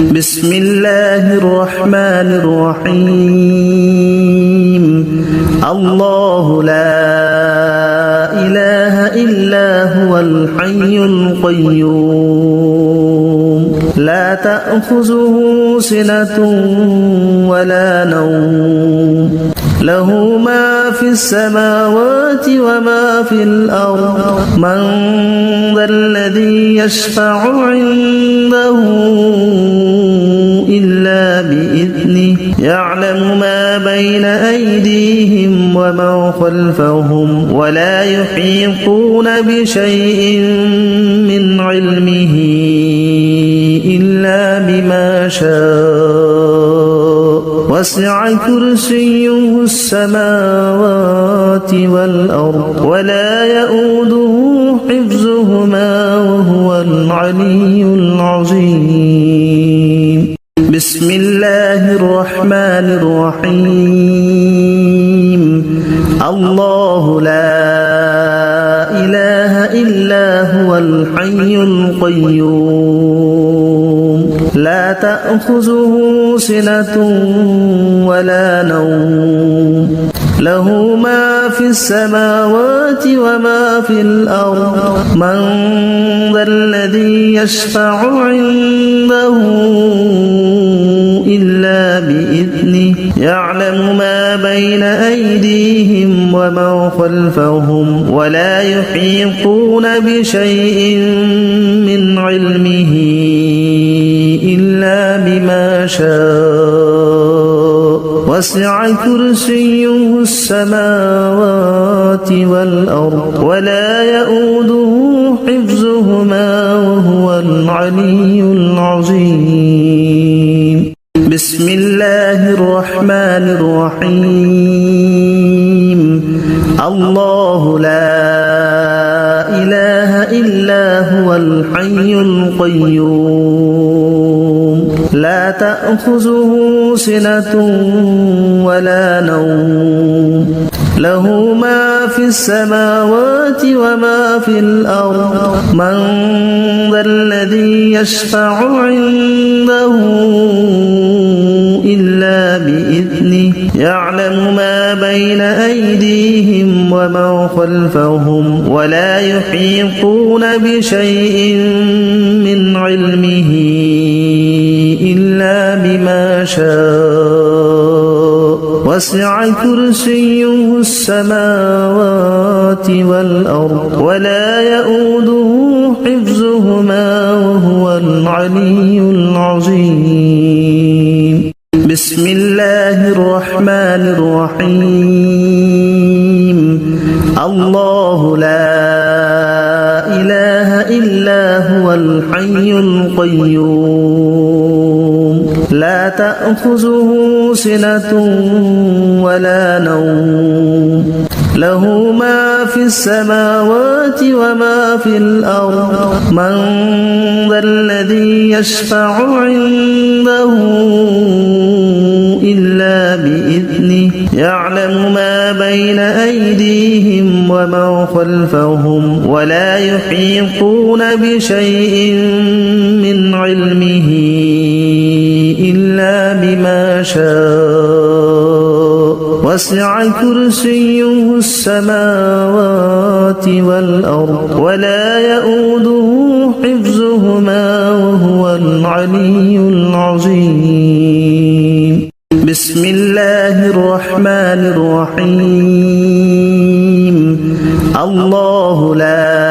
بسم الله الرحمن الرحيم الله لا إله إلا هو الحي القيوم لا تأخذه سنة ولا نوم له ما في السماوات وما في الأرض من ذا الذي يشفع عنده إلا بإذنه يعلم ما بين أيديهم وما خلفهم ولا يحيطون بشيء من علمه إلا بما شاء وسع كرسيه السماوات والأرض ولا يؤوده حفظهما وهو العلي العظيم بسم الله الرحمن الرحيم الله لا إله إلا هو الحي القيوم لا تأخذه سنة ولا نوم له ما في السماوات وما في الأرض من ذا الذي يشفع عنده إلا بإذنه يعلم ما بين أيديهم وما خلفهم ولا يحيطون بشيء من علمه إلا بما شاء وسع كرسيه السماوات والأرض ولا يؤوده حفظهما وهو العلي العظيم بسم الله الرحمن الرحيم الله لا إله إلا هو الحي القيوم لا تأخذه سنة ولا نوم له ما في السماوات وما في الأرض من ذا الذي يشفع عنده إلا بإذنه يعلم ما بين أيديهم وما خلفهم ولا يحيطون بشيء من علمه إلا بما شاء وسع كرسيه السماوات والأرض ولا يؤوده حفظهما وهو العلي العظيم بسم الله الرحمن الرحيم الله لا إله إلا هو الحي القيوم لا تأخذه سنة ولا نوم له ما في السماوات وما في الأرض من ذا الذي يشفع عنده إلا بإذنه يعلم ما بين أيديهم وما خلفهم ولا يحيطون بشيء من علمه إلا بما شاء وسع كرسيه السماوات والأرض ولا يؤوده حفظهما وهو العلي العظيم بسم الله الرحمن الرحيم الله لا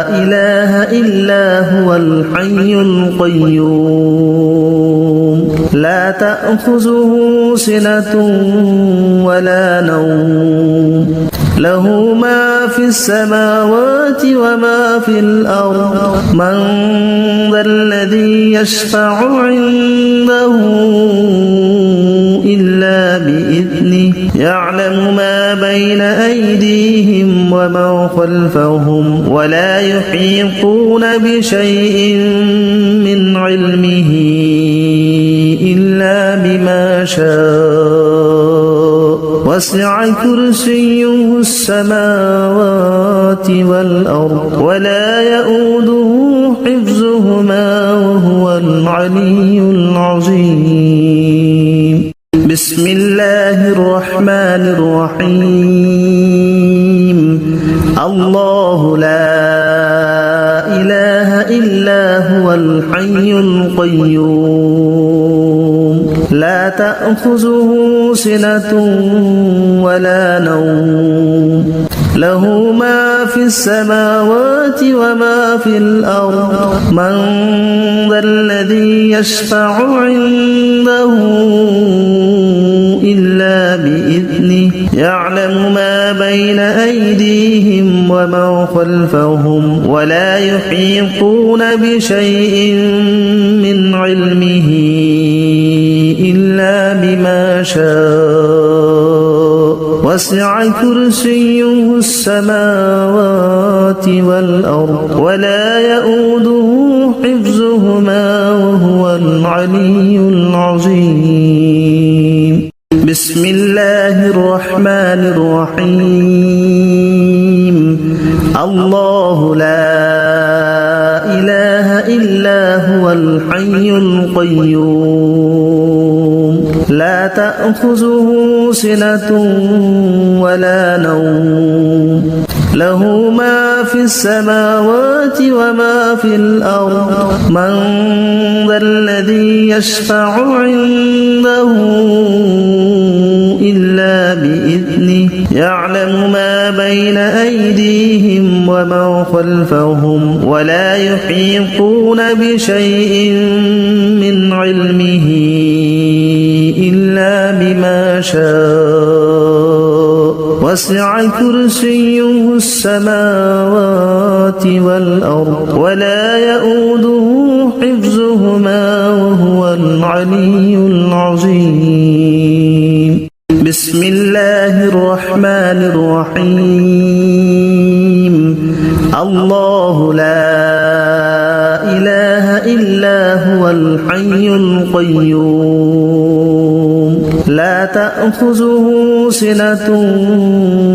إله إلا هو الحي القيوم لا تأخذه سنة ولا نوم له ما في السماوات وما في الأرض من ذا الذي يشفع عنده إلا بإذنه يعلم ما بين أيديهم وما خلفهم ولا يحيطون بشيء من علمه إلا بما شاء وسع كرسيه السماوات والأرض ولا يؤوده حفظهما وهو العلي العظيم بسم الله الرحمن الرحيم الله لا إله إلا هو الحي القيوم لا تأخذه سنة ولا نوم له ما في السماوات وما في الأرض من ذا الذي يشفع عنده إلا بإذنه يعلم ما بين أيديهم وما خلفهم ولا يحيطون بشيء من علمه إلا بما شاء وسع كرسيه السماوات والأرض ولا يؤوده حفظهما وهو العلي العظيم بسم الله الرحمن الرحيم الله لا إله إلا هو الحي القيوم لا تأخذه سنة ولا نوم له ما في السماوات وما في الأرض من ذا الذي يشفع عنده إلا بإذنه يعلم ما بين أيديهم وما خلفهم ولا يحيطون بشيء من علمه إلا بما شاء وسع كرسيه السماوات والأرض ولا يؤوده حفظهما وهو العلي العظيم بسم الله الرحمن الرحيم الله لا إله إلا هو الحي القيوم لا تأخذه سنة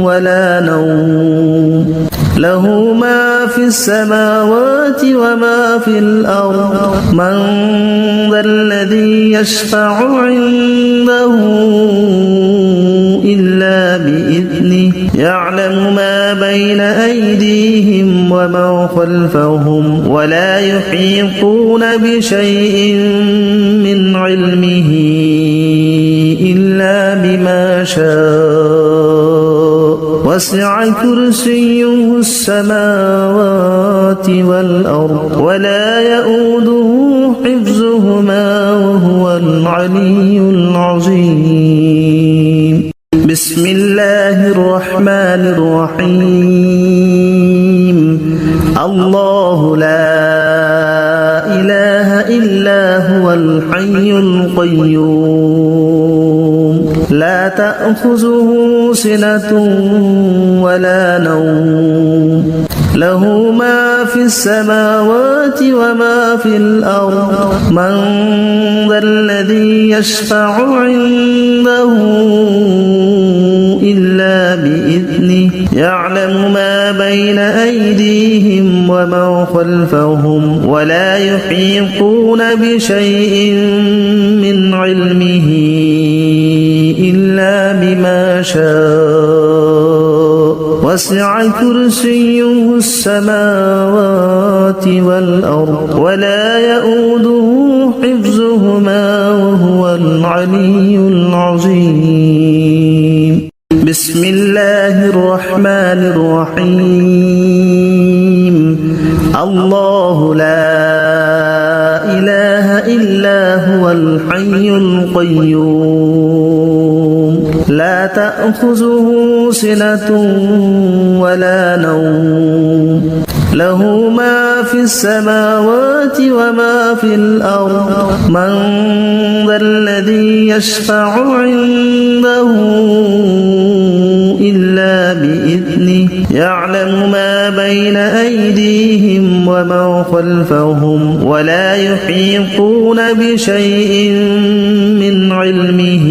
ولا نوم له ما في السماوات وما في الأرض من ذا الذي يشفع عنده إلا بإذنه يعلم ما بين أيديهم وما خلفهم ولا يحيطون بشيء من علمه إلا بما شاء وسع كرسيه السماوات والأرض ولا يؤوده حفظهما وهو العلي العظيم بسم الله الرحمن الرحيم الله لا إله إلا هو الحي القيوم لا تأخذه سنة ولا نوم له ما في السماوات وما في الأرض من ذا الذي يشفع عنده إلا بإذنه يعلم ما بين أيديهم وما خلفهم ولا يحيطون بشيء من علمه إلا بما شاء وسع كرسيه السماوات والأرض ولا يؤوده حفظهما وهو العلي العظيم بسم الله الرحمن الرحيم الله لا إله إلا هو الحي القيوم لا تأخذه سنة ولا نوم له ما في السماوات وما في الأرض من ذا الذي يشفع عنده إلا بإذنه يعلم ما بين أيديهم وما خلفهم ولا يحيطون بشيء من علمه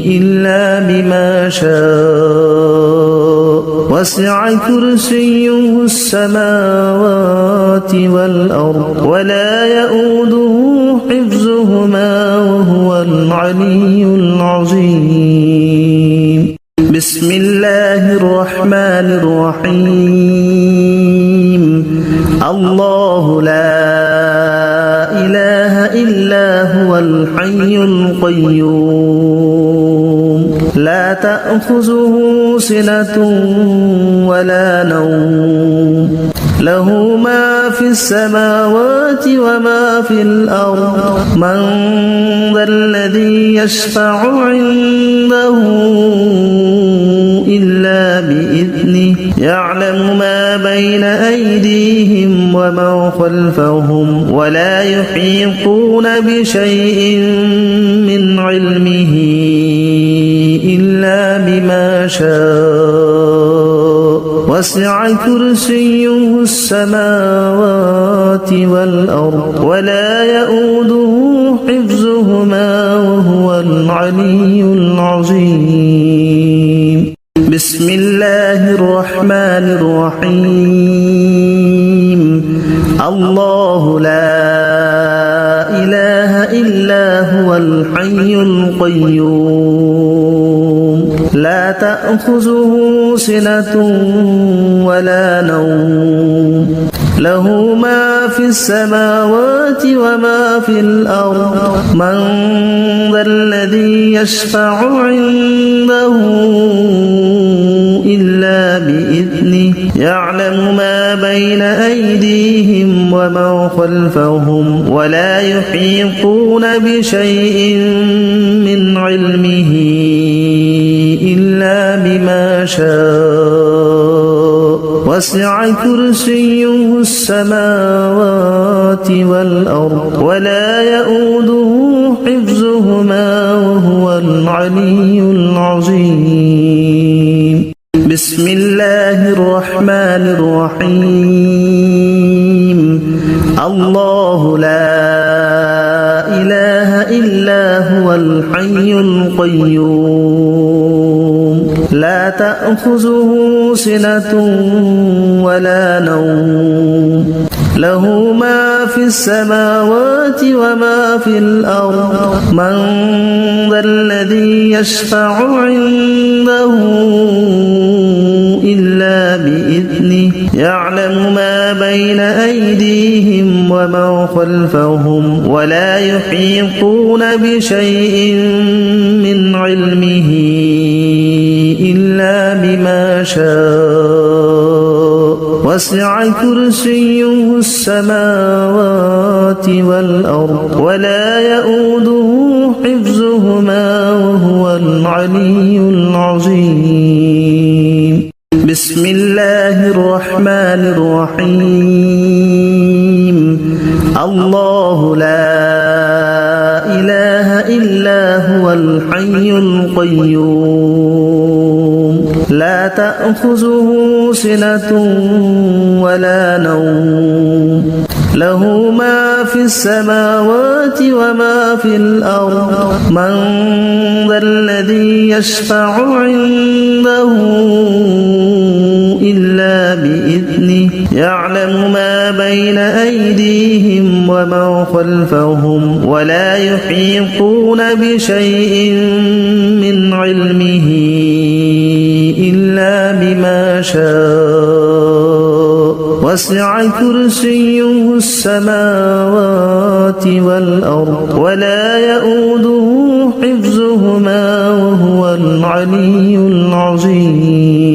إلا بما شاء وسع كرسيه السماوات والأرض ولا يؤوده حفظهما وهو العلي العظيم بسم الله الرحمن الرحيم الله لا إله إلا هو الحي القيوم لا تأخذه سنة ولا نوم له ما في السماوات وما في الأرض من ذا الذي يشفع عنده إلا بإذنه يعلم ما بين أيديهم وما خلفهم ولا يحيطون بشيء من علمه إلا بما شاء وسع كرسيه السماوات والأرض ولا يؤوده حفظهما وهو العلي العظيم بسم الله الرحمن الرحيم الله لا إله إلا هو الحي القيوم لا تأخذه سنة ولا نوم له ما في السماوات وما في الأرض من ذا الذي يشفع عنده إلا بإذنه يعلم ما بين أيديهم وما خلفهم ولا يحيطون بشيء من علمه إلا بما شاء وسع كرسيه السماوات والأرض ولا يؤوده حفظهما وهو العلي العظيم بسم الله الرحمن الرحيم الله لا إله إلا هو الحي القيوم لا تأخذه سنة ولا نوم له ما في السماوات وما في الأرض من ذا الذي يشفع عنده إلا بإذنه يعلم ما بين أيديهم وما خلفهم ولا يحيطون بشيء من علمه إلا بما شاء وسع كرسيه السماوات والأرض ولا يؤوده حفظهما وهو العلي العظيم بسم الله الرحمن الرحيم الله لا إله إلا هو الحي القيوم لا تأخذه سنة ولا نوم له ما في السماوات وما في الأرض من ذا الذي يشفع عنده إلا بإذنه يعلم ما بين أيديهم وما خلفهم ولا يحيطون بشيء من علمه إلا بما شاء وسع كرسيه السماوات والأرض ولا يؤوده حفظهما وهو العلي العظيم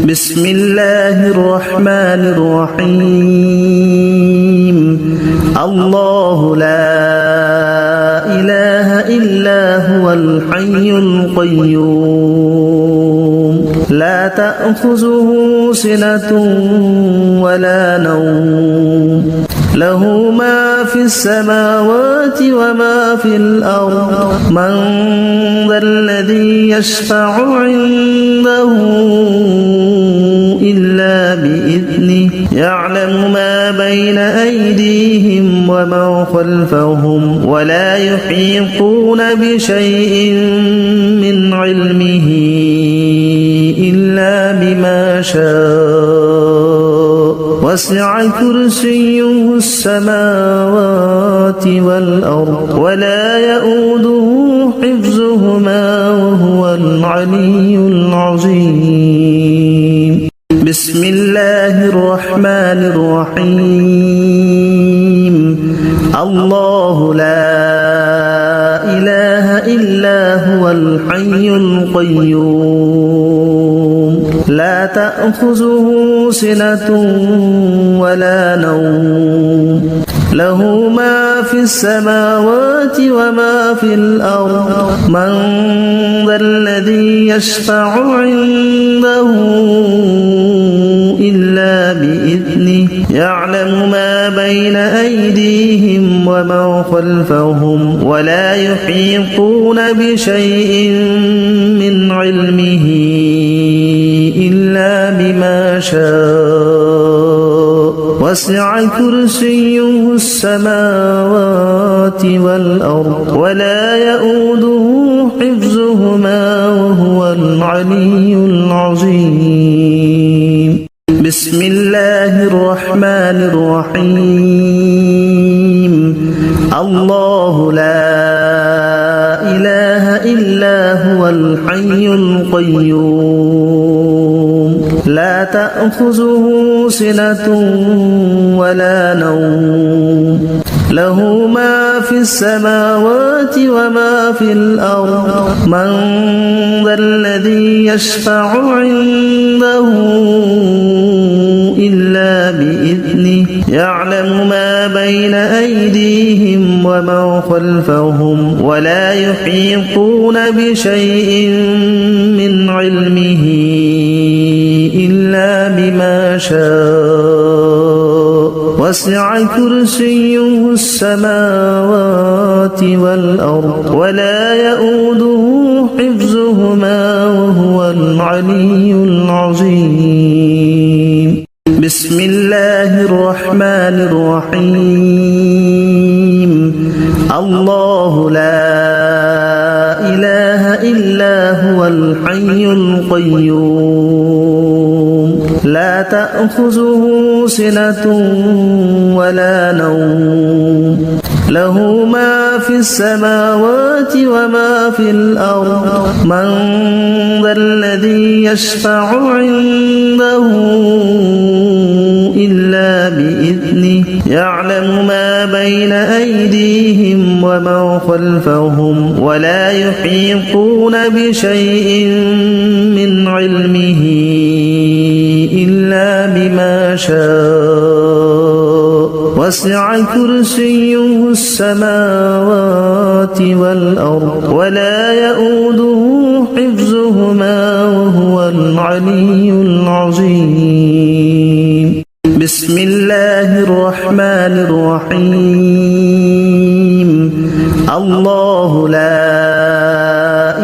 بسم الله الرحمن الرحيم الله لا إله إلا هو الحي القيوم لا تأخذه سنة ولا نوم له ما في السماوات وما في الأرض من ذا الذي يشفع عنده إلا بإذنه يعلم ما بين أيديهم وما ومن خلفهم ولا يحيطون بشيء من علمه إلا بما شاء وسع كرسيه السماوات والأرض ولا يؤوده حفظهما وهو العلي العظيم. بسم الله الرحمن الرحيم. الله لا إله إلا هو الحي القيوم لا تأخذه سنة ولا نوم له ما في السماوات وما في الأرض من ذا الذي يشفع عنده إلا بإذنه يعلم ما بين أيديهم وما خلفهم ولا يحيطون بشيء من علمه إلا بما شاء وسع كرسيه السماوات والأرض ولا يؤوده حفظهما وهو العلي العظيم. بسم الله الرحمن الرحيم. الله لا إله إلا هو الحي القيوم لا تأخذه سنة ولا نوم له ما في السماوات وما في الأرض من ذا الذي يشفع عنده إلا بإذنه يعلم ما بين أيديهم وما خلفهم ولا يحيطون بشيء من علمه إلا بما شاء وسع كرسيه السماوات والأرض ولا يؤوده حفظهما وهو العلي العظيم. بسم الله الرحمن الرحيم. الله لا إله إلا هو الحي القيوم لا تأخذه سنة ولا نوم له ما في السماوات وما في الأرض من ذا الذي يشفع عنده إلا بإذنه يعلم ما بين أيديهم وما خلفهم ولا يحيطون بشيء من علمه إلا بما شاء وسع كرسيه السماوات والأرض ولا يؤوده حفظهما وهو العلي العظيم. بسم الله الرحمن الرحيم. الله لا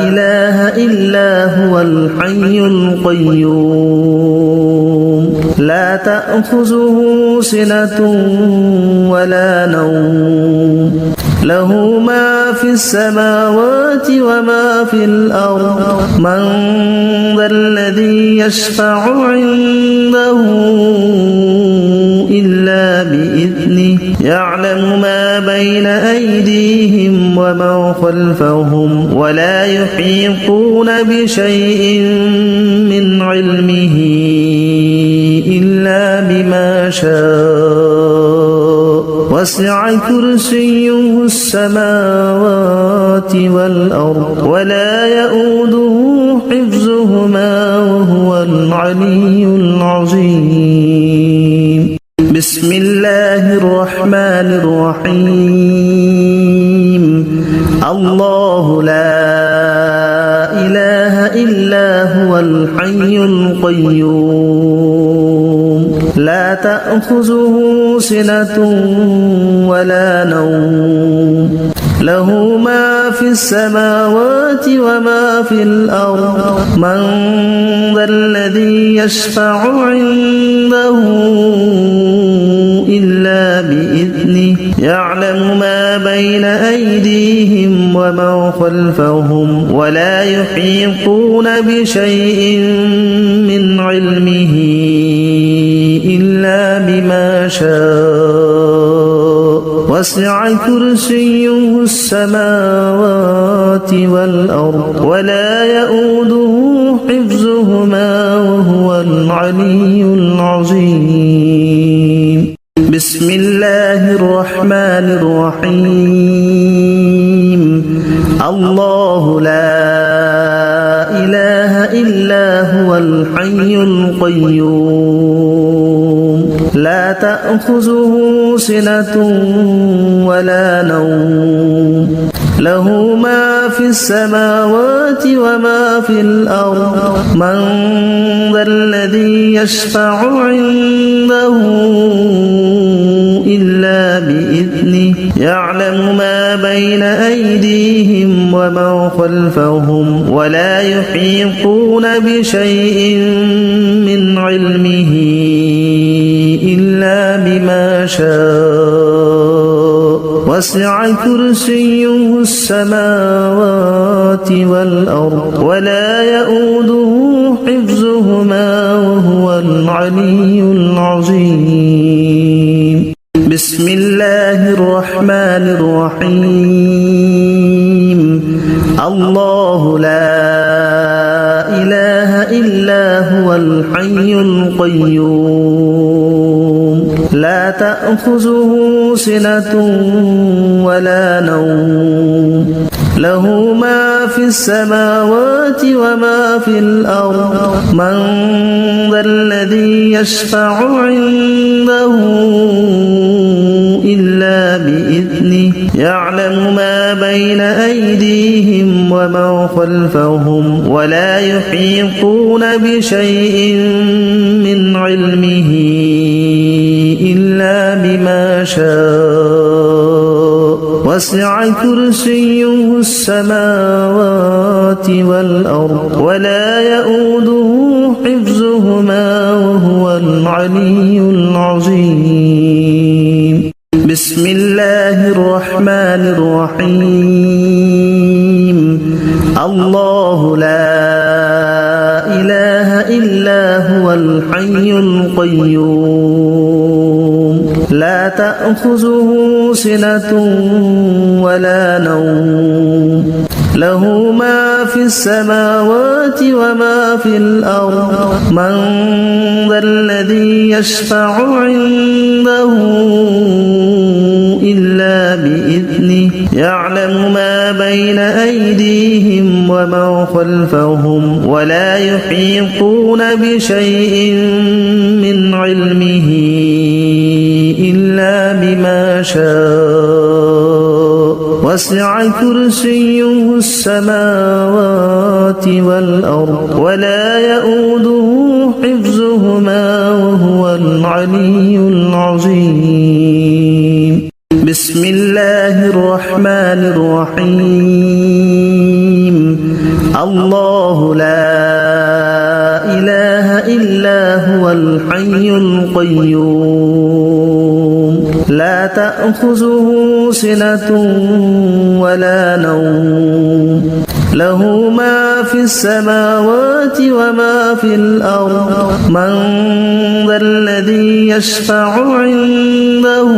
إله إلا هو الحي القيوم لا تأخذه سنة ولا نوم له ما في السماوات وما في الأرض من ذا الذي يشفع عنده إلا بإذنه يعلم ما بين أيديهم وما خلفهم ولا يحيطون بشيء من علمه إلا بما شاء وسع كرسيه السماوات والأرض ولا يؤوده حفظهما وهو العلي العظيم. بسم الله الرحمن الرحيم. الله لا إله إلا هو الحي القيوم لا تأخذه سنة ولا نوم له ما في السماوات وما في الأرض من ذا الذي يشفع عنده إلا بإذنه يعلم ما بين أيديهم وما خلفهم ولا يحيطون بشيء من علمه إلا بما شاء وسع كرسيه السماوات والأرض ولا يؤوده حفظهما وهو العلي العظيم. بسم الله الرحمن الرحيم. الله لا إله إلا هو الحي القيوم لا تأخذه سنة ولا نوم له ما في السماوات وما في الأرض من ذا الذي يشفع عنده إلا بإذنه يعلم يعلم ما بين أيديهم وما خلفهم ولا يحيطون بشيء من علمه إلا بما شاء وسع كرسيه السماوات والأرض ولا يؤوده حفظهما وهو العلي العظيم بسم الله الرحمن الرحيم الله لا إله إلا هو الحي القيوم لا تأخذه سنة ولا نوم له ما في السماوات وما في الأرض من ذا الذي يشفع عنده إلا بإذنه يعلم ما بين أيديهم وما خلفهم ولا يحيطون بشيء من علمه إلا بما شاء وسع كرسيه السماوات والأرض ولا يؤوده حفظهما وهو العلي العظيم بسم الله الرحمن الرحيم الله لا إله إلا هو الحي القيوم لا تأخذه سنة ولا نوم له ما في السماوات وما في الأرض من ذا الذي يشفع عنده إلا بإذنه يعلم ما بين أيديهم وما خلفهم ولا يحيطون بشيء من علمه إلا بما شاء وسع كرسيه السماوات والأرض ولا يؤوده حفظهما وهو العلي العظيم بسم الله الرحمن الرحيم الله لا إله إلا هو الحي القيوم لا تأخذه سنة ولا نوم له ما في السماوات وما في الأرض من ذا الذي يشفع عنده إلا بإذنه يعلم ما بين أيديهم وما خلفهم ولا يحيطون بشيء من علمه إلا بما شاء وسع كرسيه السماوات والأرض ولا يؤوده حفظهما وهو العلي العظيم بسم الله الرحمن الرحيم الله لا إله إلا هو الحي القيوم لا تأخذه سنة ولا نوم له ما في السماوات وما في الأرض من ذا الذي يشفع عنده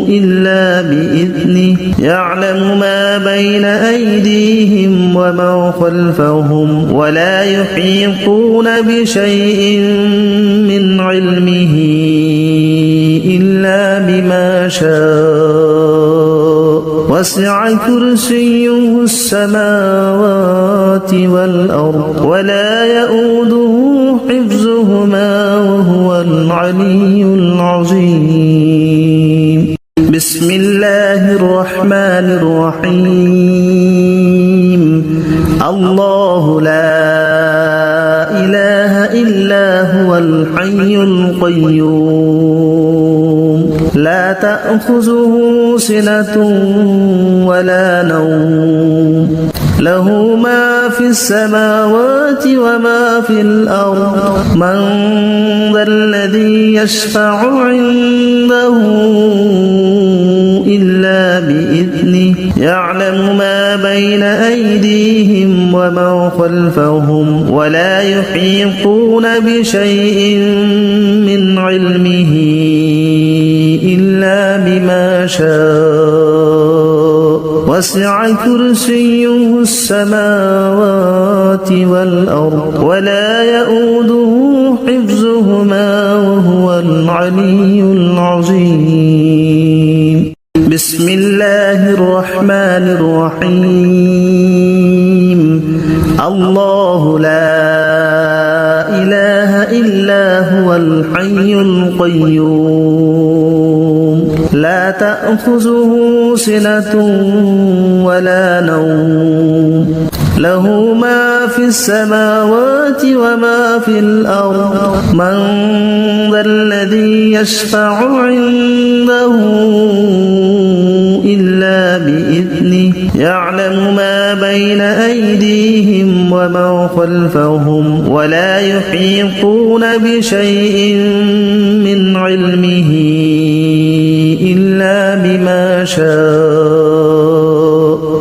إلا بإذنه يعلم ما بين أيديهم وما خلفهم ولا يحيطون بشيء من علمه إلا بما شاء وسع كرسيه السماوات والأرض ولا يؤوده حفظهما وهو العلي العظيم بسم الله الرحمن الرحيم الله لا إله إلا هو الحي القيوم لا تأخذه سنة ولا نوم له ما في السماوات وما في الأرض من ذا الذي يشفع عنده يعلم ما بين أيديهم وما خلفهم ولا يحيطون بشيء من علمه إلا بما شاء وسع كرسيه السماوات والأرض ولا يؤوده حفظهما وهو العلي العظيم بسم الله الرحمن الرحيم الله لا إله إلا هو الحي القيوم لا تأخذه سنة ولا نوم له ما في السماوات وما في الأرض من ذا الذي يشفع عنده إلا بإذنه يعلم ما بين أيديهم وما خلفهم ولا يحيطون بشيء من علمه إلا بما شاء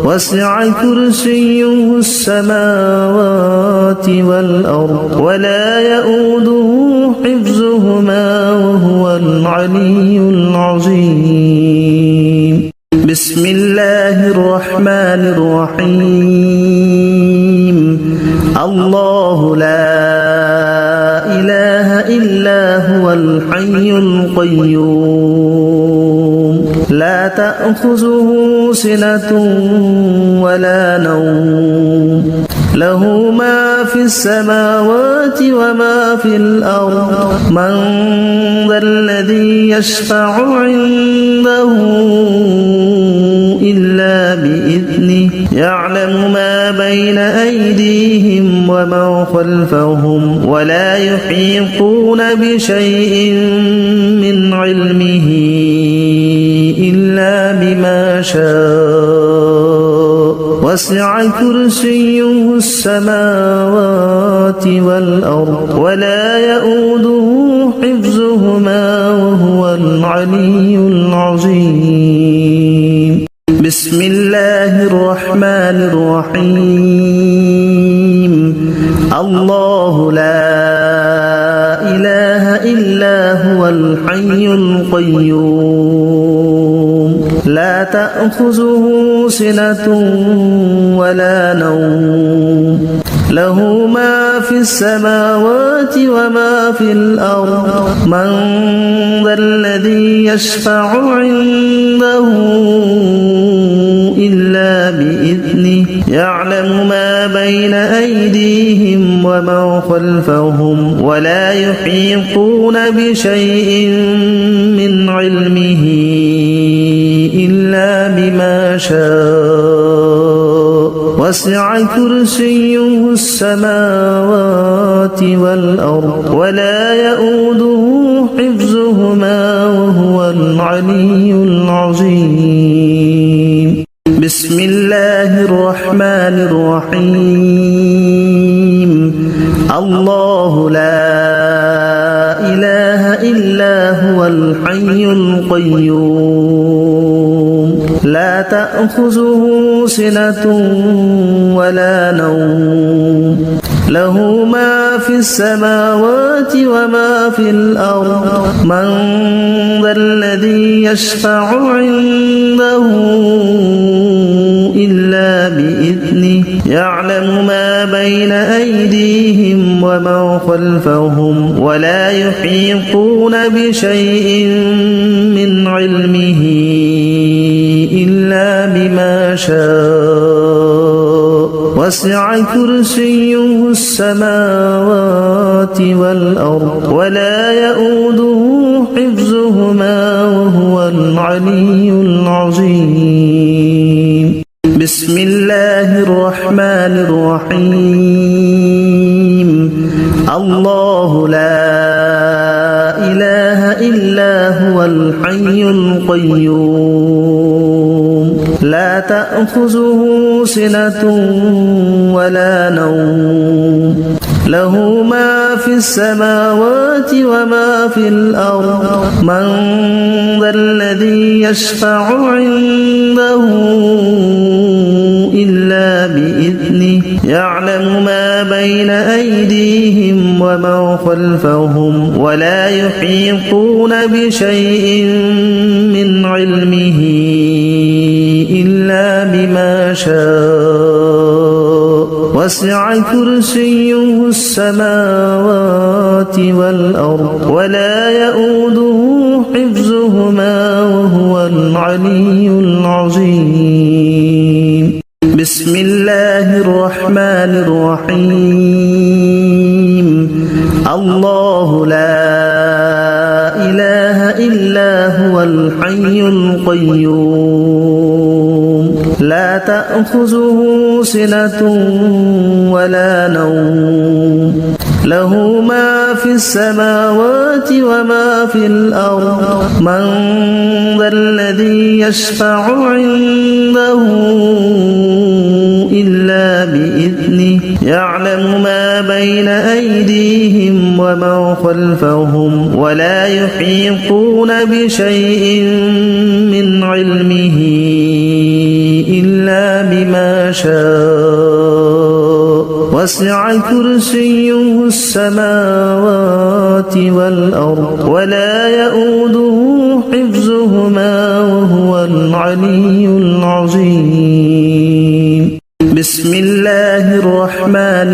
وسع كرسيه السماوات والأرض ولا يؤوده حفظهما وهو العلي العظيم بسم الله الرحمن الرحيم الله لا إله إلا هو الحي القيوم لا تأخذه سنة ولا نوم له ما في السماوات وما في الأرض من ذا الذي يشفع عنده إلا بإذنه يعلم ما بين أيديهم وما خلفهم ولا يحيطون بشيء من علمه إلا بما شاء وسع كرسيه السماوات والأرض ولا يؤوده حفظهما وهو العلي العظيم بسم الله الرحمن الرحيم الله لا إله إلا هو الحي القيوم لا تأخذه سنة ولا نوم له ما في السماوات وما في الأرض من ذا الذي يشفع عنده إلا بإذنه يعلم ما بين أيديهم وما خلفهم ولا يحيطون بشيء من علمه إلا بما شاء وسع كرسيه السماوات والأرض ولا يؤوده حفظهما وهو العلي العظيم بسم الله الرحمن الرحيم الله لا إله إلا هو الحي القيوم لا تأخذه سنة ولا نوم له ما في السماوات وما في الأرض من ذا الذي يشفع عنده إلا بإذنه يعلم ما بين أيديهم وما خلفهم ولا يحيطون بشيء من علمه إلا بما شاء وسع كرسيه السماوات والأرض ولا يؤوده حفظهما وهو العلي العظيم بسم الله الرحمن الرحيم الله لا إله إلا هو الحي القيوم لا تأخذه سنة ولا نوم له ما في السماوات وما في الأرض من ذا الذي يشفع عنده إلا بإذنه يعلم ما بين أيديهم وما خلفهم ولا يحيطون بشيء من علمه إلا بما شاء وسع كرسيه السماوات والأرض ولا يؤوده حفظهما وهو العلي العظيم بسم الله الرحمن الرحيم الله لا إله إلا هو الحي القيوم لا تأخذه سنة ولا نوم له ما في السماوات وما في الأرض من ذا الذي يشفع عنده إلا بإذنه يعلم ما بين أيديهم وما خلفهم ولا يحيطون بشيء من علمه إلا بما شاء وسع كرسيه السماوات والأرض ولا يؤوده حفظهما وهو العلي العظيم بسم الله الرحمن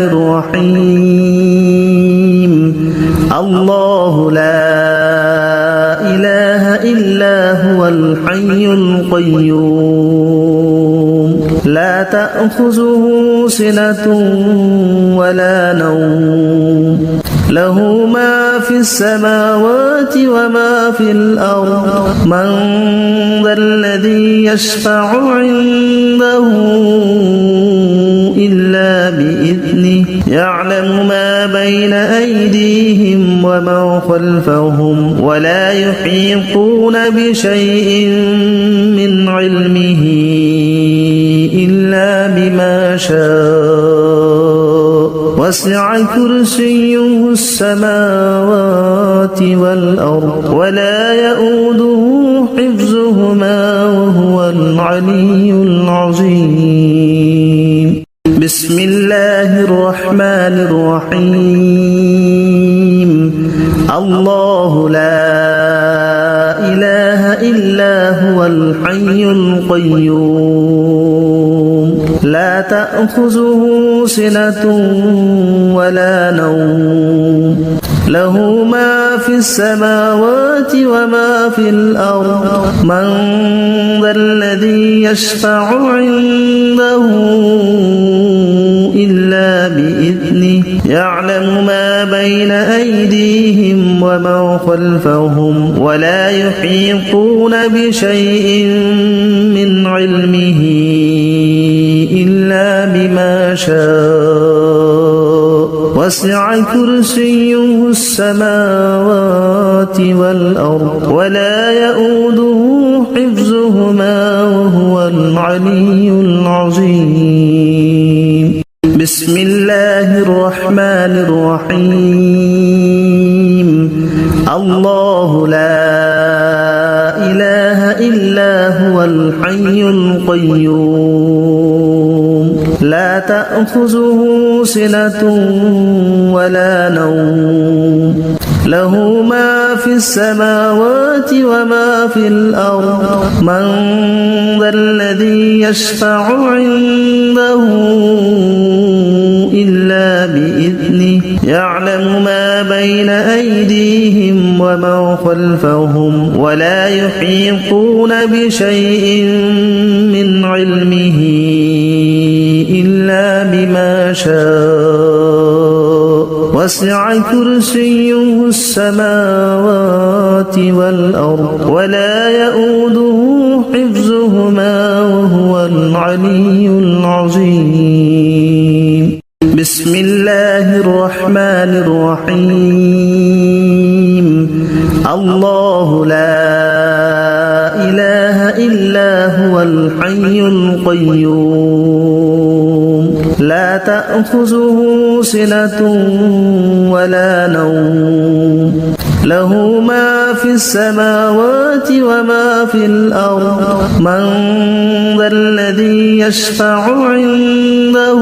الرحيم الله لا إله إلا هو الحي القيوم لا تأخذه سنة ولا نوم له ما في السماوات وما في الأرض من ذا الذي يشفع عنده إلا بإذنه يعلم ما بين أيديهم وما خلفهم ولا يحيطون بشيء من علمه إلا بما شاء وسع كرسيه السماوات والأرض ولا يؤوده حفظهما وهو العلي العظيم بسم الله الرحمن الرحيم الله لا إله إلا هو الحي القيوم لا تأخذه سنة ولا نوم له ما في السماوات وما في الأرض من ذا الذي يشفع عنده إلا بإذنه يعلم ما بين أيديهم وما خلفهم ولا يحيطون بشيء من علمه إلا بما شاء وسع كرسيه السماوات والأرض ولا يؤوده حفظهما وهو العلي العظيم بسم الله الرحمن الرحيم الله لا إله إلا هو الحي القيوم لا تأخذه سنة ولا نوم له ما في السماوات وما في الأرض من ذا الذي يشفع عنده إلا بإذنه يعلم ما بين أيديهم وما خلفهم ولا يحيطون بشيء من علمه إلا بما شاء وسع كرسيه السماوات والأرض ولا يؤوده حفظهما وهو العلي العظيم بسم الله الرحمن الرحيم الله لا إله إلا هو الحي القيوم لا تأخذه سنة ولا نوم له ما في السماوات وما في الأرض من ذا الذي يشفع عنده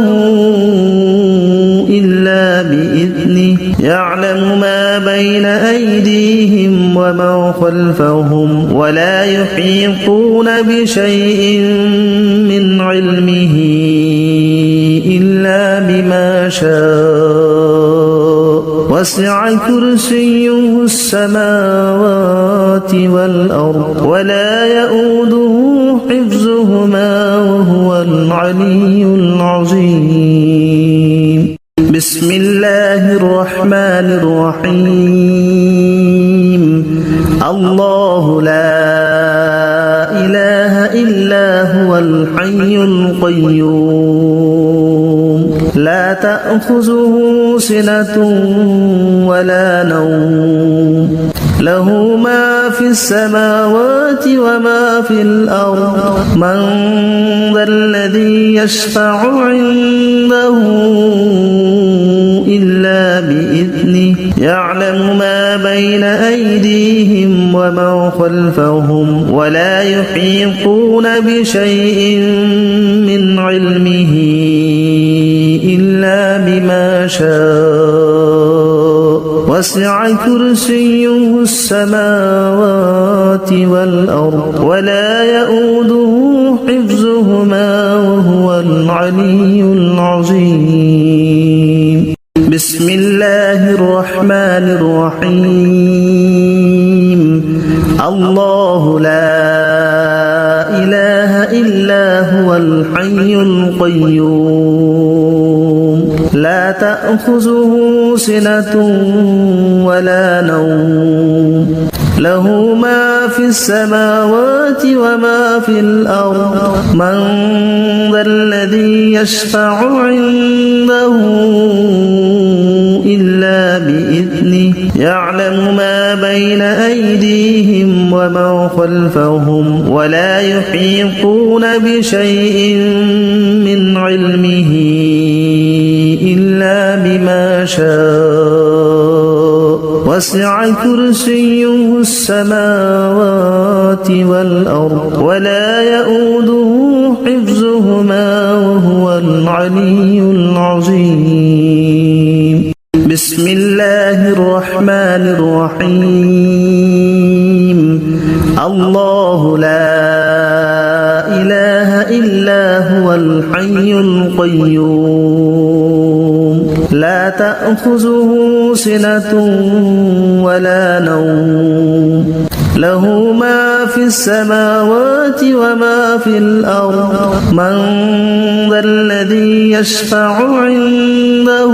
إلا بإذنه يعلم ما بين أيديهم وما خلفهم ولا يحيطون بشيء من علمه إلا بما شاء وسع كرسيه السماوات والأرض ولا يؤوده حفظهما وهو العلي العظيم بسم الله الرحمن الرحيم الله لا إله إلا هو الحي القيوم لا تأخذه سنة ولا نوم له ما في السماوات وما في الأرض من ذا الذي يشفع عنده إلا بإذنه يعلم ما بين أيديهم وما خلفهم ولا يحيطون بشيء من علمه إلا بما شاء وسع كرسيه السماوات والأرض ولا يؤوده حفظهما وهو العلي العظيم بسم الله الرحمن الرحيم الله لا إله إلا هو الحي القيوم لا تأخذه سنة ولا نوم له ما في السماوات وما في الأرض من ذا الذي يشفع عنده إلا بإذنه يعلم ما بين أيديهم وما خلفهم ولا يحيطون بشيء من علمه إلا بما شاء وسع كرسيه السماوات والأرض ولا يؤوده حفظهما وهو العلي العظيم بسم الله الرحمن الرحيم الله لا إله إلا هو الحي القيوم لا تأخذه سنة ولا نوم له ما في السماوات وما في الأرض من ذا الذي يشفع عنده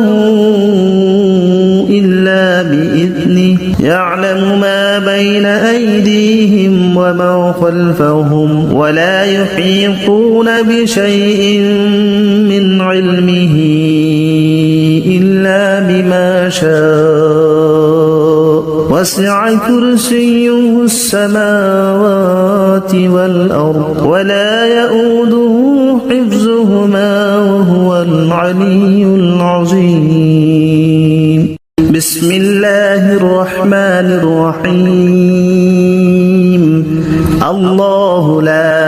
إلا بإذنه يعلم ما بين أيديهم وما خلفهم ولا يحيطون بشيء من علمه إلا بما شاء وسع كرسيه السماوات والأرض ولا يؤوده حفظهما وهو العلي العظيم بسم الله الرحمن الرحيم الله لا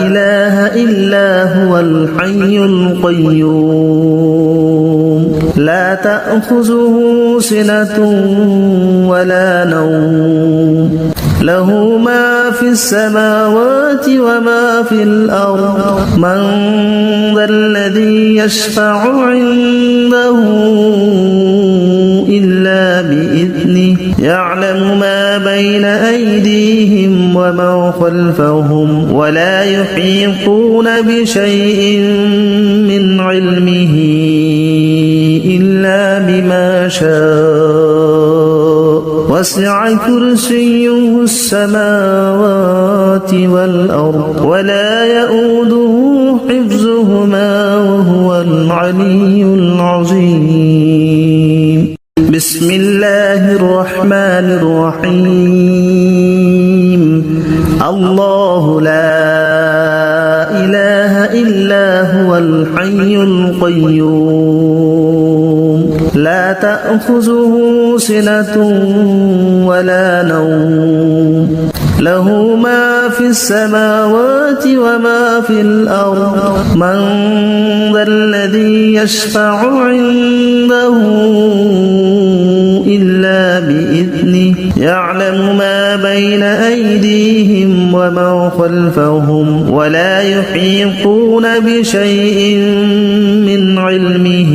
إله إلا هو الحي القيوم لا تأخذه سنة ولا نوم له ما في السماوات وما في الأرض من ذا الذي يشفع عنده إلا بإذنه يعلم ما بين أيديهم وما خلفهم ولا يحيطون بشيء من علمه إلا بما شاء وسع كرسيه السماوات والأرض ولا يؤوده حفظهما وهو العلي العظيم بسم الله الرحمن الرحيم الله لا إله إلا هو الحي القيوم لا تأخذه سنة ولا نوم له ما في السماوات وما في الأرض من ذا الذي يشفع عنده إلا بإذنه يعلم ما بين أيديهم وما خلفهم ولا يحيطون بشيء من علمه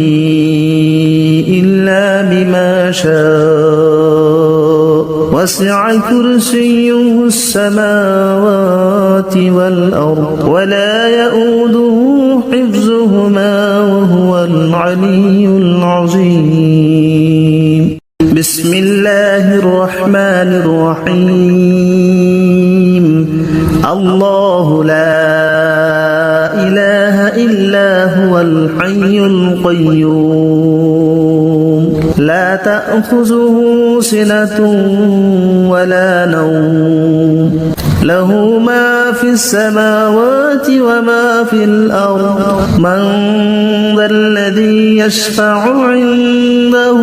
إلا بما شاء وسع كرسيه السماوات والأرض ولا يؤوده حفظهما وهو العلي العظيم بسم الله الرحمن الرحيم الله لا إله إلا هو الحي القيوم لا تأخذه سنة ولا نوم له ما في السماوات وما في الأرض من ذا الذي يشفع عنده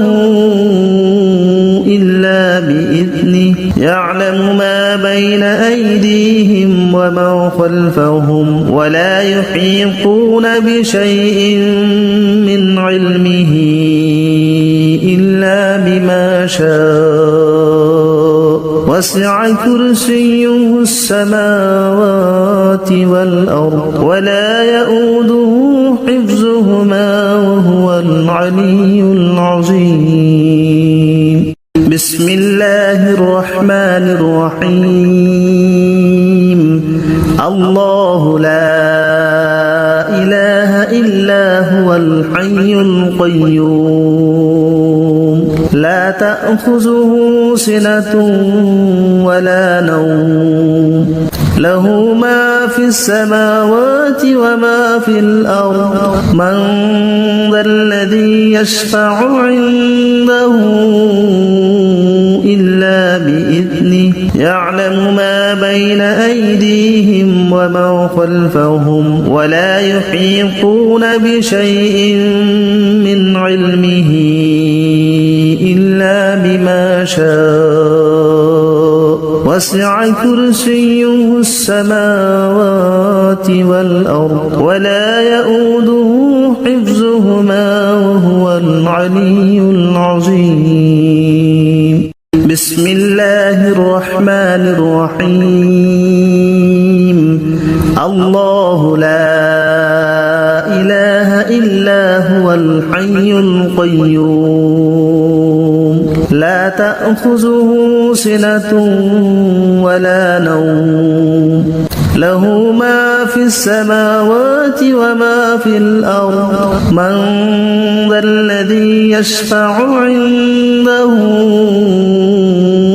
إلا بإذنه يعلم ما بين أيديهم وما خلفهم ولا يحيطون بشيء من علمه إلا بما شاء وسع كرسيه السماوات والأرض ولا يؤوده حفظهما وهو العلي العظيم بسم الله الرحمن الرحيم الله لا إله إلا هو الحي القيوم لا تأخذه سنة ولا نوم له ما في السماوات وما في الأرض من ذا الذي يشفع عنده إلا بإذنه يعلم ما بين أيديهم وما خلفهم ولا يحيطون بشيء من علمه إلا بما شاء وسع كرسيه السماوات والأرض ولا يؤوده حفظهما وهو العلي العظيم بسم الله الرحمن الرحيم الله لا إله إلا هو الحي القيوم لا تأخذه سنة ولا نوم له ما في السماوات وما في الأرض من ذا الذي يشفع عنده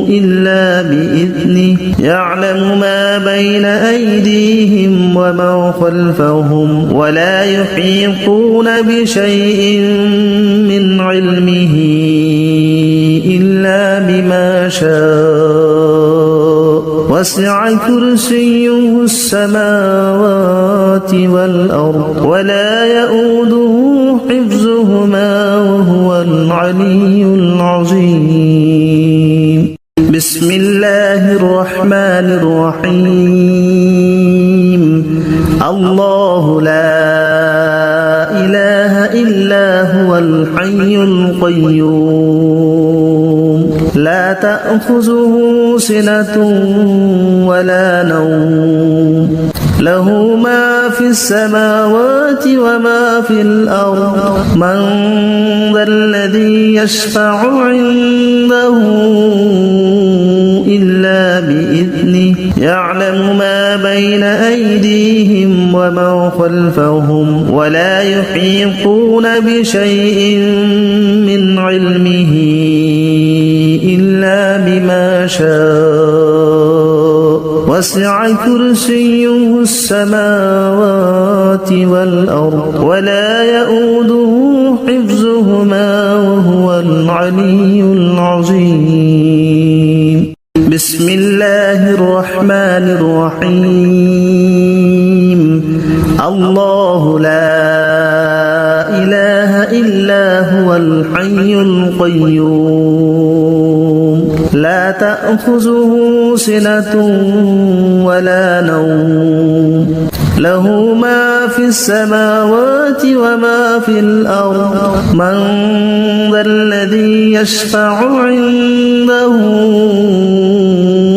إلا بإذنه يعلم ما بين أيديهم وما خلفهم ولا يحيطون بشيء من علمه إلا بما شاء وسع كرسيه السماوات والأرض ولا يؤوده حفظهما وهو العلي العظيم بسم الله الرحمن الرحيم الله لا إله إلا هو الحي القيوم لا تأخذه سنة ولا نوم له ما في السماوات وما في الأرض من ذا الذي يشفع عنده إلا بإذنه يعلم ما بين أيديهم وما خلفهم ولا يحيطون بشيء من علمه إلا بما شاء وسع كرسيه السماوات والأرض ولا يؤوده حفظهما وهو العلي العظيم بسم الله الرحمن الرحيم الله لا إله إلا هو الحي القيوم لا تأخذه سنة ولا نوم له ما في السماوات وما في الأرض من ذا الذي يشفع عنده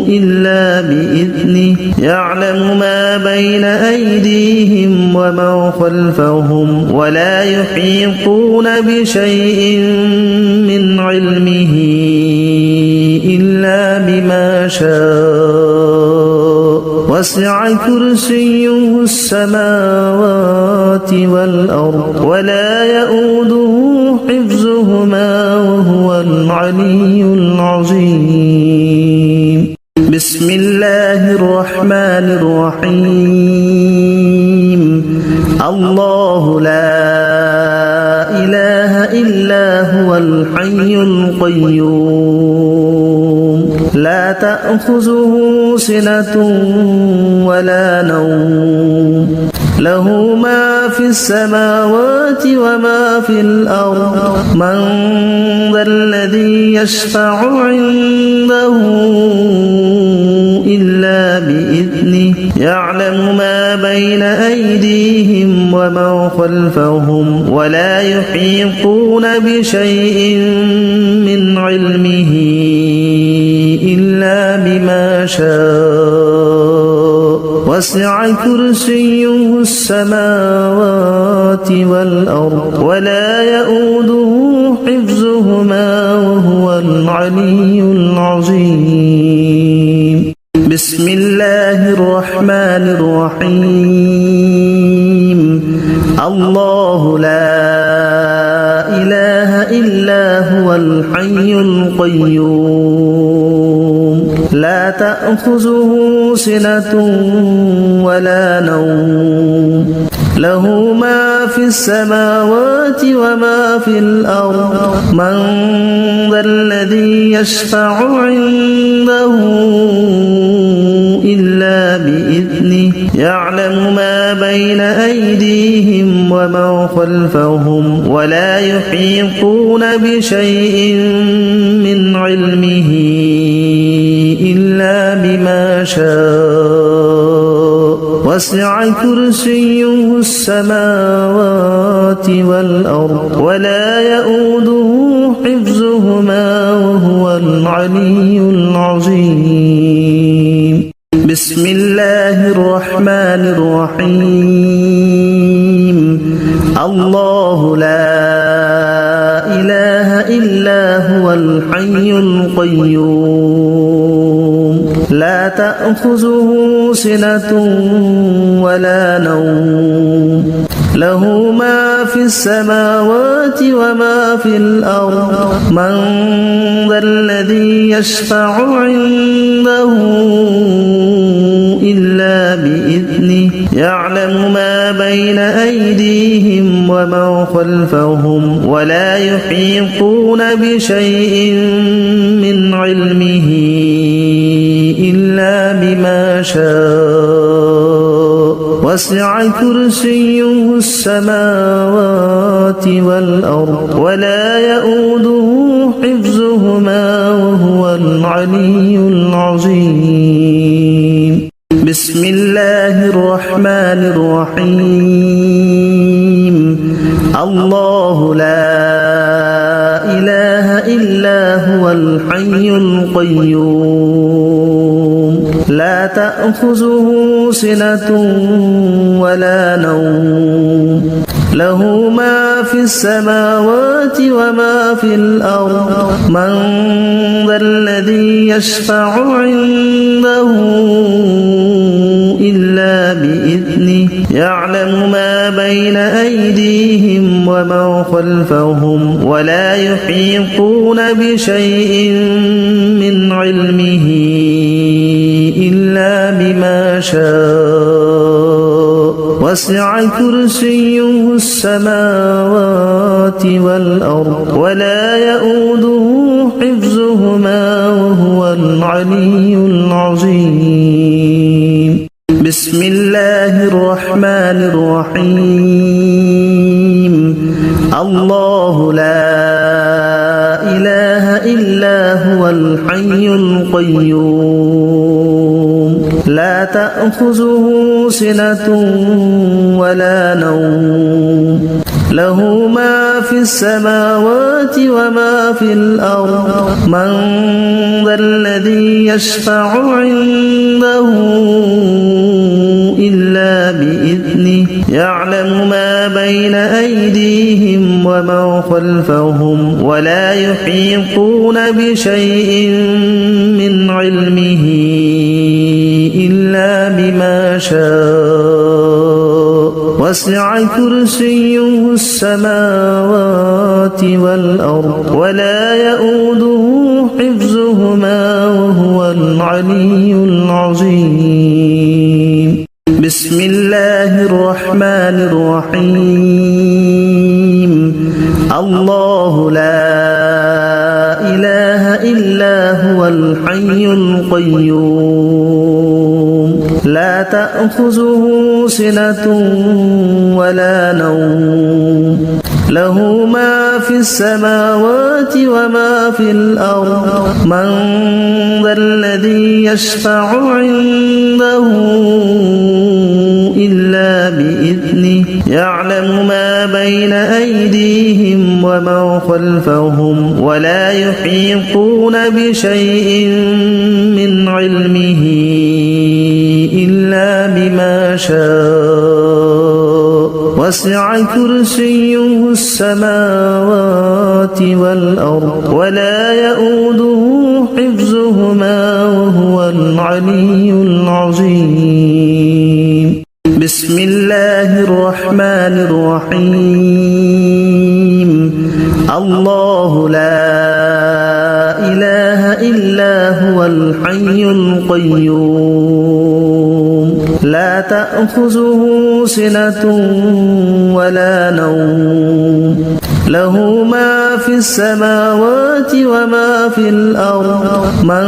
إلا بإذنه يعلم ما بين أيديهم وما خلفهم ولا يحيطون بشيء من علمه إلا بما شاء وسع كرسيه السماوات والأرض ولا يؤوده حفظهما وهو العلي العظيم بسم الله الرحمن الرحيم الله لا إله إلا هو الحي القيوم لا تأخذه سنة ولا نوم له ما في السماوات وما في الأرض من ذا الذي يشفع عنده إلا بإذنه يعلم ما بين أيديهم وما خلفهم ولا يحيطون بشيء من علمه إلا بما شاء وسع كرسيه السماوات والأرض ولا يؤوده حفظهما وهو العلي العظيم بسم الله الرحمن الرحيم الله لا إله إلا هو الحي القيوم لا تأخذه سنة ولا نوم له ما في السماوات وما في الأرض من ذا الذي يشفع عنده إلا بإذنه يعلم ما بين أيديهم وما خلفهم ولا يحيطون بشيء من علمه إلا بما شاء وسع كرسيه السماوات والأرض ولا يؤوده حفظهما وهو العلي العظيم بسم الله الرحمن الرحيم الله لا إله إلا هو الحي القيوم لا تأخذه سنة ولا نوم له ما في السماوات وما في الأرض من ذا الذي يشفع عنده إلا بإذنه يعلم ما بين أيديهم وما خلفهم ولا يحيطون بشيء من علمه إلا بما شاء وسع كرسيه السماوات والأرض ولا يؤوده حفظهما وهو العلي العظيم بسم الله الرحمن الرحيم الله لا إله إلا هو الحي القيوم لا تأخذه سنة ولا نوم له ما في السماوات وما في الأرض من ذا الذي يشفع عنده إلا بإذنه يعلم ما بين أيديهم وما خلفهم ولا يحيطون بشيء من علمه إلا بما شاء وسع كرسيه السماوات والأرض ولا يؤوده حفظهما وهو العلي العظيم بسم الله الرحمن الرحيم الله لا إله إلا هو الحي القيوم لا تأخذه سنة ولا نوم له ما في السماوات وما في الأرض من ذا الذي يشفع عنده إلا بإذنه يعلم ما بين أيديهم وما خلفهم ولا يحيطون بشيء من علمه إلا بما شاء وسع كرسيه السماوات والأرض ولا يؤوده حفظهما وهو العلي العظيم بسم الله الرحمن الرحيم الله لا إله إلا هو الحي القيوم لا تأخذه سنة ولا نوم له ما في السماوات وما في الأرض من ذا الذي يشفع عنده إلا بإذنه يعلم ما بين أيديهم وما خلفهم ولا يحيطون بشيء من علمه إلا بما شاء وسع كرسيه السماوات والأرض ولا يؤوده حفظهما وهو العلي العظيم بسم الله الرحمن الرحيم الله لا إله إلا هو الحي القيوم لا تأخذه سنة ولا نوم له ما في السماوات وما في الأرض من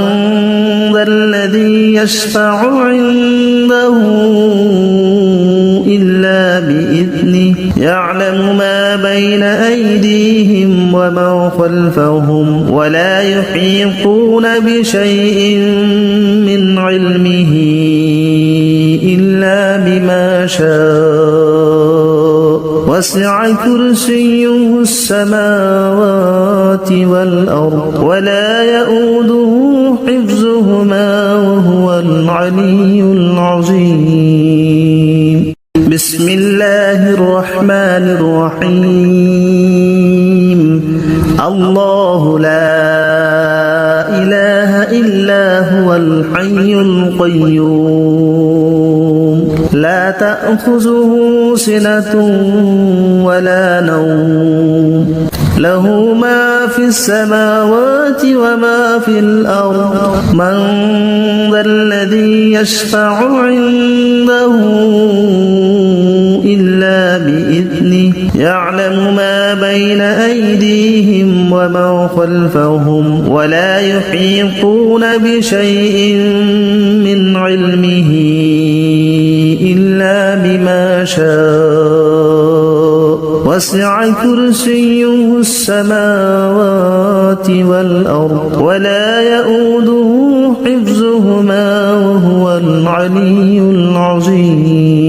ذا الذي يشفع عنده إلا بإذنه يعلم ما بين أيديهم وما خلفهم ولا يحيطون بشيء من علمه إلا بما شاء وسع كرسيه السماوات والأرض ولا يؤوده حفظهما وهو العلي العظيم بسم الله الرحمن الرحيم الله لا إله إلا هو الحي القيوم لا تأخذه سنة ولا نوم له ما في السماوات وما في الأرض من ذا الذي يشفع عنده إلا بإذنه يعلم ما بين أيديهم وما خلفهم ولا يحيطون بشيء من علمه إلا بما شاء وسع كرسيه السماوات والأرض ولا يؤوده حفظهما وهو العلي العظيم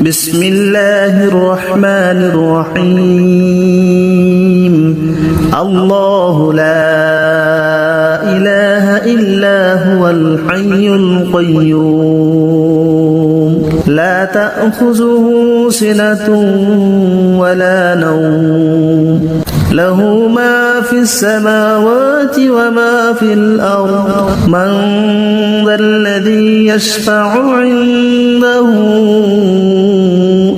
بسم الله الرحمن الرحيم الله لا إله إلا هو الحي القيوم لا تأخذه سنة ولا نوم له ما في السماوات وما في الأرض من ذا الذي يشفع عنده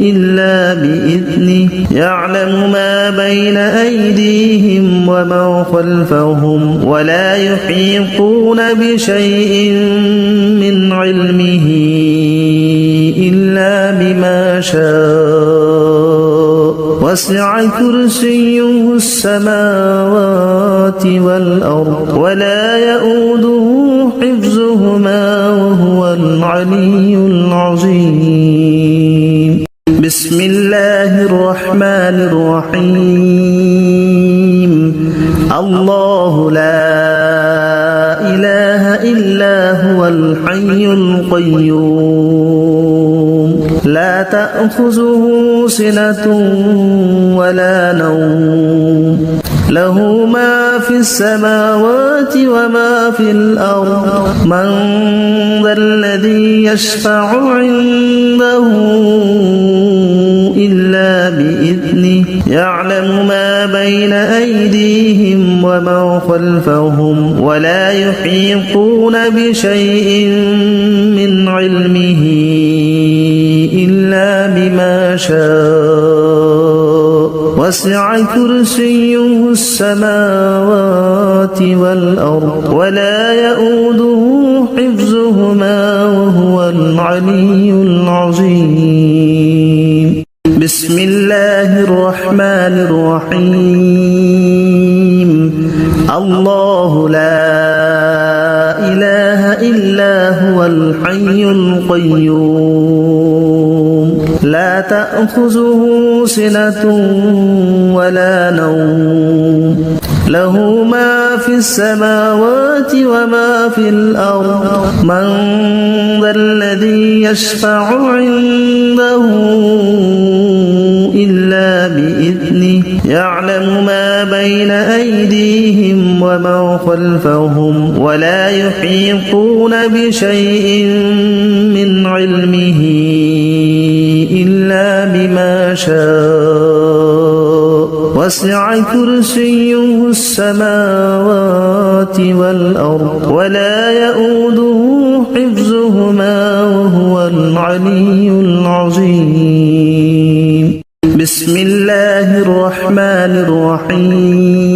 إلا بإذنه يعلم ما بين أيديهم وما خلفهم ولا يحيطون بشيء من علمه إلا بما شاء وسع كرسيه السماوات والأرض ولا يؤوده حفظهما وهو العلي العظيم بسم الله الرحمن الرحيم الله لا إله إلا هو الحي القيوم لا تأخذه سنة ولا نوم له ما في السماوات وما في الأرض من ذا الذي يشفع عنده إلا بإذنه يعلم ما بين أيديهم وما خلفهم ولا يحيطون بشيء من علمه إلا بما شاء وسع كرسيه السماوات والأرض ولا يؤوده حفظهما وهو العلي العظيم بسم الله الرحمن الرحيم الله لا إله إلا هو الحي القيوم لا تأخذه سنة ولا نوم له ما في السماوات وما في الأرض من ذا الذي يشفع عنده إلا بإذنه يعلم ما بين أيديهم وما خلفهم ولا يحيطون بشيء من علمه إلا بما شاء وسع كرسيه السماوات والأرض ولا يؤوده حفظهما وهو العلي العظيم بسم الله الرحمن الرحيم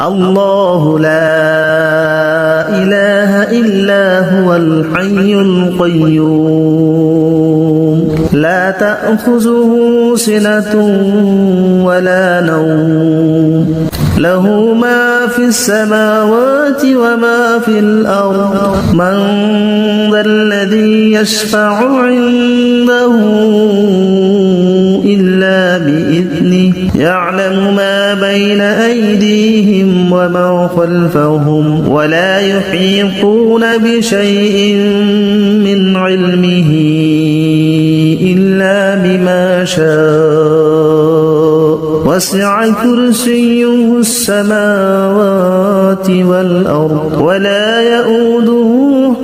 الله لا إله إلا هو الحي القيوم لا تأخذه سنة ولا نوم له ما في السماوات وما في الأرض من ذا الذي يشفع عنده إلا بإذنه يعلم ما بين أيديهم وما خلفهم ولا يحيطون بشيء من علمه إلا بما شاء وسع كرسيه السماوات والأرض ولا يؤوده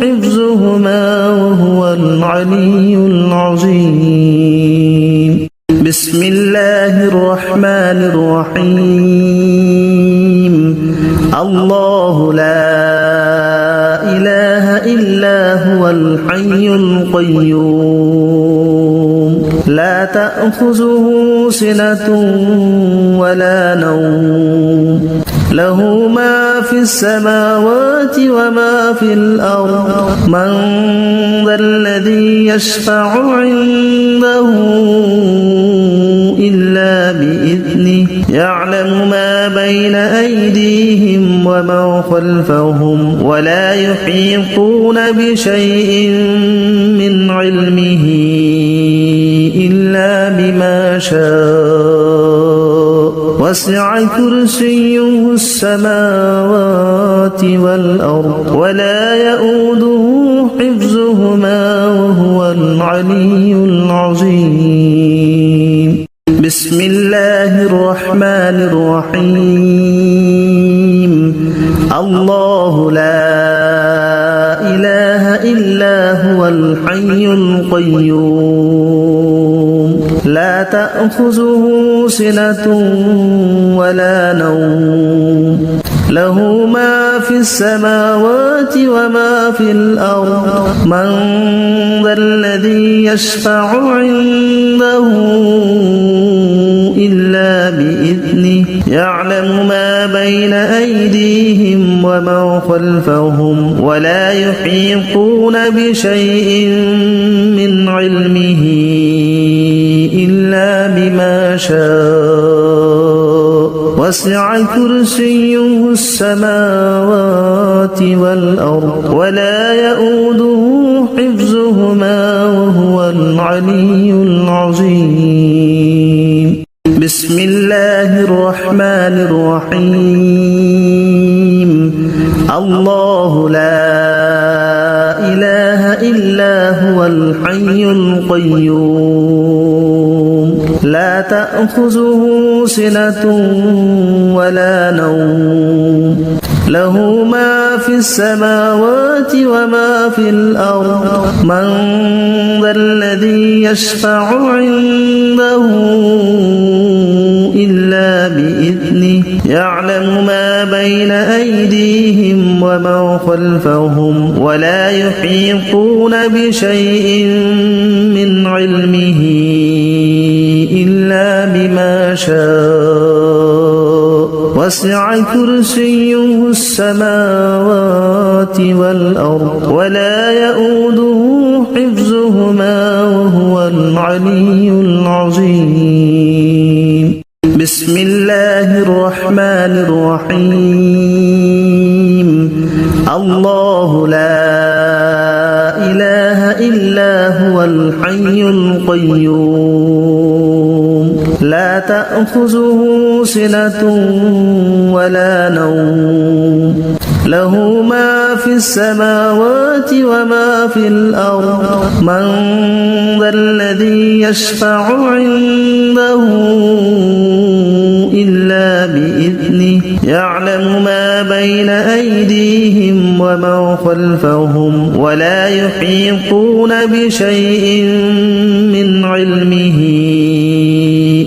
حفظهما وهو العلي العظيم بسم الله الرحمن الرحيم الله لا إله إلا هو الحي القيوم لا تأخذه سنة ولا نوم له ما في السماوات وما في الأرض من ذا الذي يشفع عنده إلا بإذنه يعلم ما بين أيديهم وما خلفهم ولا يحيطون بشيء من علمه إلا بما شاء وسع كرسيه السماوات والأرض ولا يؤوده حفظهما وهو العلي العظيم بسم الله الرحمن الرحيم الله لا إله إلا هو الحي القيوم لا تأخذه سنة ولا نوم له ما في السماوات وما في الأرض من ذا الذي يشفع عنده إلا بإذنه يعلم ما بين أيديهم وما خلفهم ولا يحيطون بشيء من علمه إلا بما شاء وسع كرسيه السماوات والأرض ولا يؤوده حفظهما وهو العلي العظيم بسم الله الرحمن الرحيم الله لا إله إلا هو الحي القيوم لا تأخذه سنة ولا نوم له ما في السماوات وما في الأرض من ذا الذي يشفع عنده إلا بإذنه يعلم ما بين أيديهم وما خلفهم ولا يحيطون بشيء من علمه إلا بما شاء وسع كرسيه السماوات والأرض ولا يؤوده حفظهما وهو العلي العظيم بسم الله الرحمن الرحيم الله لا إله إلا هو الحي القيوم لا تأخذه سنة ولا نوم له ما في السماوات وما في الأرض من ذا الذي يشفع عنده إلا بإذنه يعلم ما بين أيديهم وما خلفهم ولا يحيطون بشيء من علمه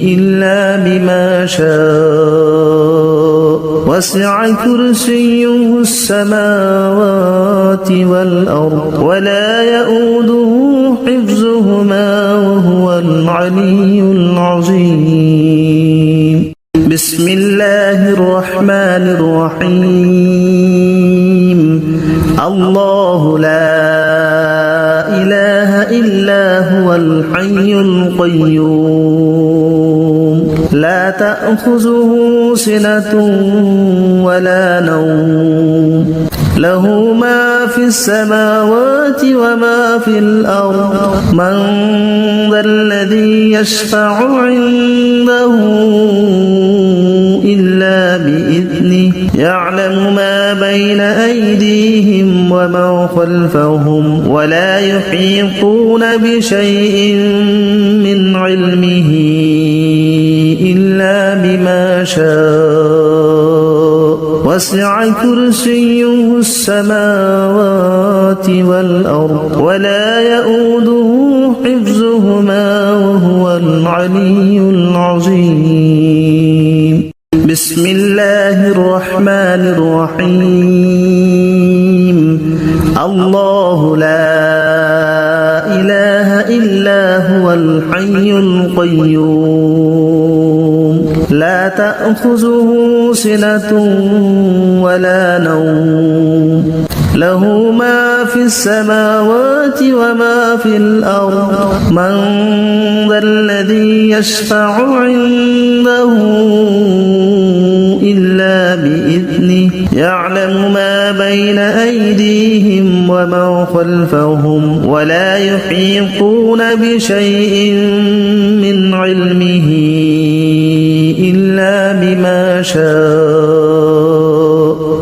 إلا بما شاء وسع كرسيه السماوات والأرض ولا يؤوده حفظهما وهو العلي العظيم بسم الله الرحمن الرحيم الله لا إله إلا هو الحي القيوم لا تأخذه سنة ولا نوم له ما في السماوات وما في الأرض من ذا الذي يشفع عنده إلا بإذنه يعلم ما بين أيديهم وما خلفهم ولا يحيطون بشيء من علمه إلا بما شاء وسع كرسيه السماوات والأرض ولا يؤوده حفظهما وهو العلي العظيم بسم الله الرحمن الرحيم الله لا إله إلا هو الحي القيوم لا تأخذه سنة ولا نوم له ما في السماوات وما في الأرض من ذا الذي يشفع عنده إلا بإذنه يعلم ما بين أيديهم وما خلفهم ولا يحيطون بشيء من علمه إلا بما شاء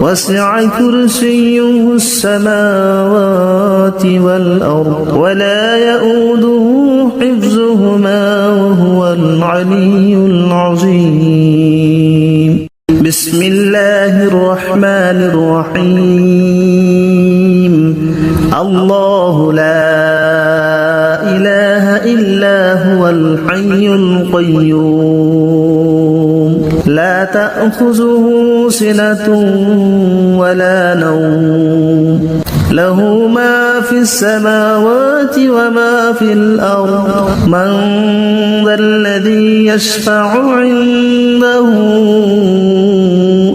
وسع كرسيه السماوات والأرض ولا يؤوده حفظهما وهو العلي العظيم بسم الله الرحمن الرحيم الله لا إله إلا هو الحي القيوم لا تأخذه سنة ولا نوم له ما في السماوات وما في الأرض من ذا الذي يشفع عنده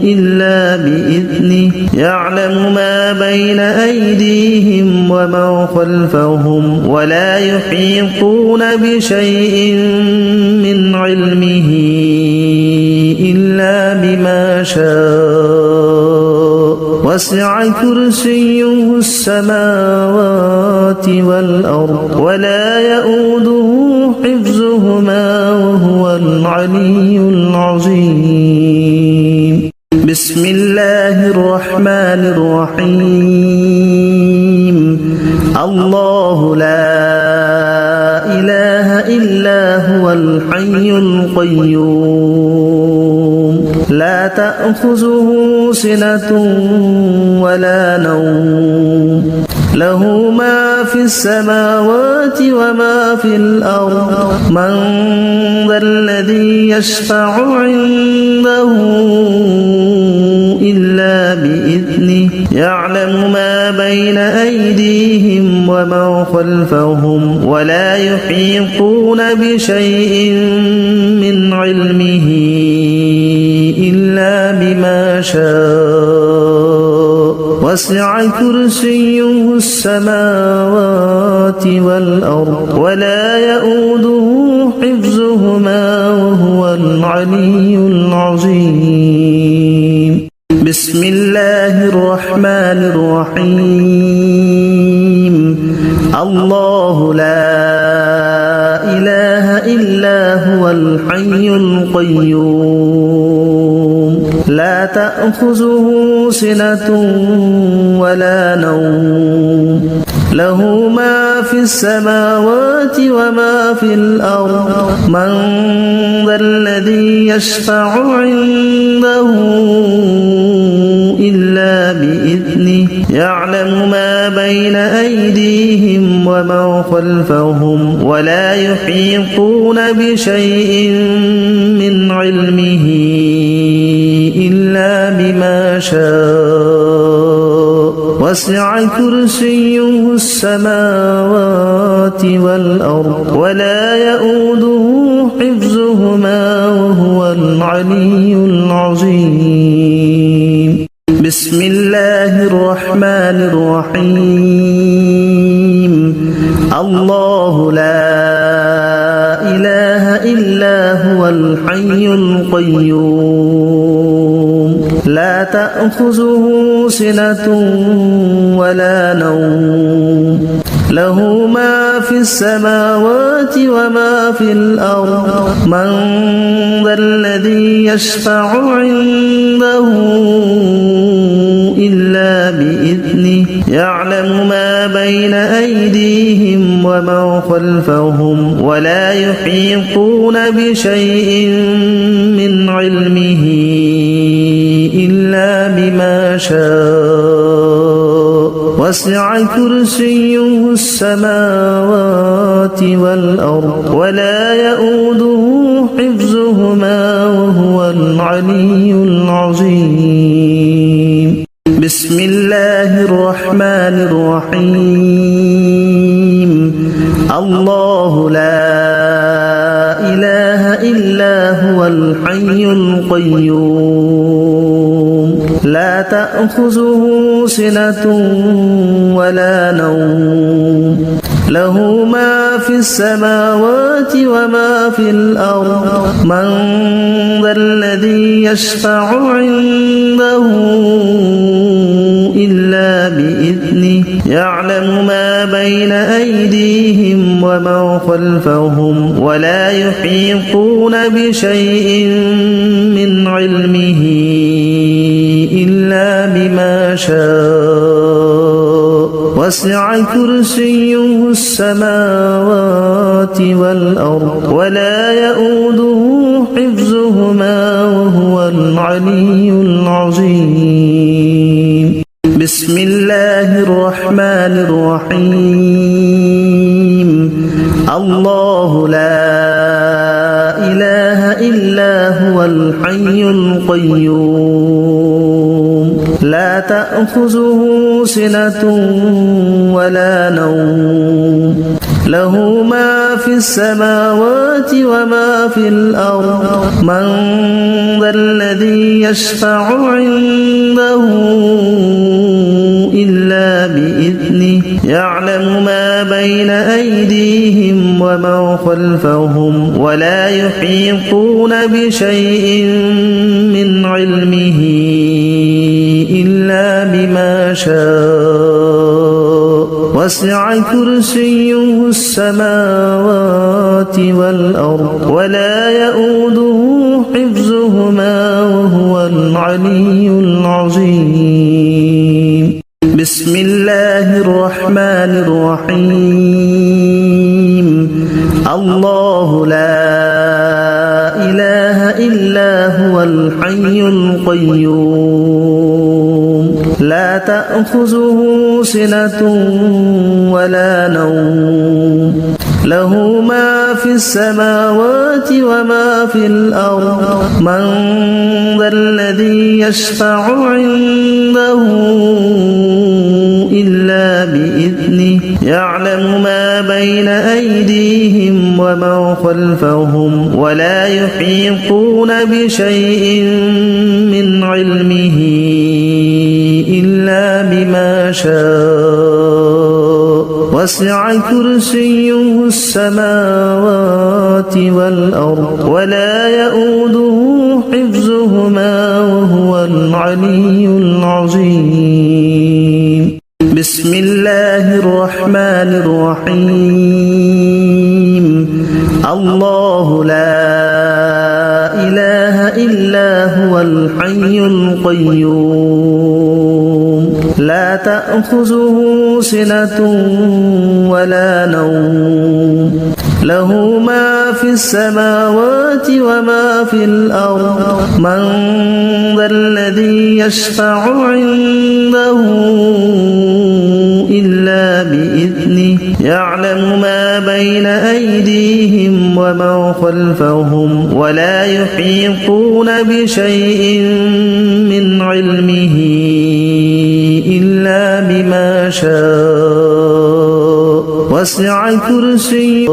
إلا بإذنه يعلم ما بين أيديهم وما خلفهم ولا يحيطون بشيء من علمه إلا بما شاء وسع كرسيه السماوات والأرض ولا يؤوده حفظهما وهو العلي العظيم بسم الله الرحمن الرحيم الله لا إله إلا هو الحي القيوم لا تأخذه سنة ولا نوم له ما في السماوات وما في الأرض من ذا الذي يشفع عنده إلا بإذنه يعلم ما بين أيديهم وما خلفهم ولا يحيطون بشيء من علمه إلا بما شاء وسع كرسيه السماوات والأرض ولا يؤوده حفظهما وهو العلي العظيم بسم الله الرحمن الرحيم الله لا إله إلا هو الحي القيوم لا تأخذه سنة ولا نوم له ما في السماوات وما في الأرض من ذا الذي يشفع عنده إلا بإذنه يعلم ما بين أيديهم وما خلفهم ولا يحيطون بشيء من علمه إلا بما شاء وسع كرسيه السماوات والأرض ولا يؤوده حفظهما وهو العلي العظيم بسم الله الرحمن الرحيم الله لا إله إلا هو الحي القيوم لا تأخذه سنة ولا نوم له ما في السماوات وما في الأرض من ذا الذي يشفع عنده إلا بإذنه يعلم ما بين أيديهم وما خلفهم ولا يحيطون بشيء من علمه إلا بما شاء وسع كرسيه السماوات والأرض ولا يؤوده حفظهما وهو العلي العظيم بسم الله الرحمن الرحيم الله لا إله إلا هو الحي القيوم لا تأخذه سنة ولا نوم له ما في السماوات وما في الأرض من ذا الذي يشفع عنده إلا بإذنه يعلم ما بين أيديهم وما خلفهم ولا يحيطون بشيء من علمه إلا بما شاء وسع كرسيه السماوات والأرض ولا يؤوده حفظهما وهو العلي العظيم بسم الله الرحمن الرحيم الله لا إله إلا هو الحي القيوم لا تأخذه سنة ولا نوم له ما في السماوات وما في الأرض من ذا الذي يشفع عنده إلا بإذنه يعلم ما بين أيديهم وما خلفهم ولا يحيطون بشيء من علمه إلا بما شاء وسع كرسيه السماوات والأرض ولا يؤوده حفظهما وهو العلي العظيم. بسم الله الرحمن الرحيم. الله لا إله إلا هو الحي القيوم لا تأخذه سنة ولا نوم له ما في السماوات وما في الأرض من ذا الذي يشفع عنده إلا بإذنه يعلم ما بين أيديهم وما خلفهم ولا يحيطون بشيء من علمه إلا بما شاء وسع كرسيه السماوات والأرض ولا يؤوده حفظهما وهو العلي العظيم. بسم الله الرحمن الرحيم. الله لا إله إلا هو الحي القيوم لا تأخذه سنة ولا نوم له ما في السماوات وما في الأرض من ذا الذي يشفع عنده إلا بإذنه يعلم ما بين أيديهم وما خلفهم ولا يحيطون بشيء من علمه إلا بما شاء وسع كرسيه